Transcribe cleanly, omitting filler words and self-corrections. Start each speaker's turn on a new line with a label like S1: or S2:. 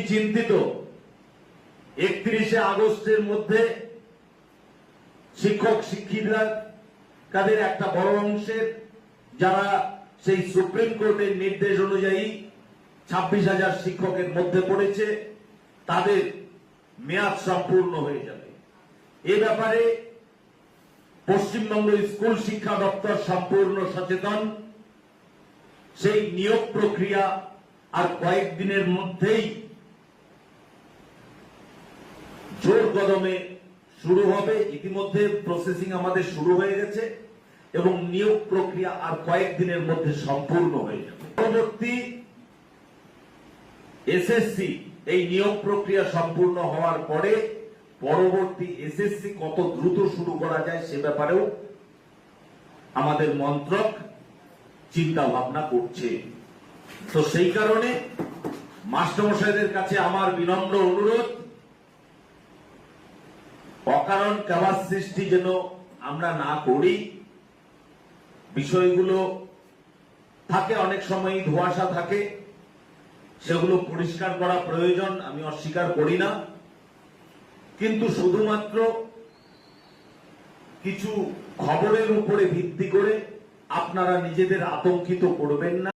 S1: চিন্তিত 31শে আগস্টের মধ্যে শিক্ষক শিক্ষিকা তাদের একটা বড় অংশের যারা সেই সুপ্রিম কোর্টের নির্দেশ অনুযায়ী 26,000 শিক্ষকের মধ্যে পড়েছে তাদের মেয়াদ সম্পূর্ণ হয়ে যাবে। এ ব্যাপারে পশ্চিমবঙ্গ স্কুল শিক্ষা দপ্তর সম্পূর্ণ সচেতন। সেই নিয়োগ প্রক্রিয়া আর কয়েকদিনের মধ্যেই জোর কদমে শুরু হবে। ইতিমধ্যে প্রসেসিং আমাদের শুরু হয়ে গেছে এবং নিয়োগ প্রক্রিয়া আর কয়েকদিনের মধ্যে সম্পূর্ণ হয়ে যাবে। পরবর্তী এসএসসি এই নিয়োগ প্রক্রিয়া সম্পূর্ণ হওয়ার পরে পরবর্তী এসএসসি কত দ্রুত শুরু করা যায় সে ব্যাপারেও আমাদের মন্ত্রক চিন্তা ভাবনা করছে। তো সেই কারণে মাস্টারমশাইদের কাছে আমার বিনম্র অনুরোধ, অকারণ কাবাস সৃষ্টি যেন আমরা না করি। বিষয়গুলো থাকে, অনেক সময় ধোঁয়াশা থাকে, সেগুলো পরিষ্কার করা প্রয়োজন, আমি অস্বীকার করি না। কিন্তু শুধুমাত্র কিছু খবরের উপরে ভিত্তি করে আপনারা নিজেদের আতঙ্কিত করবেন না।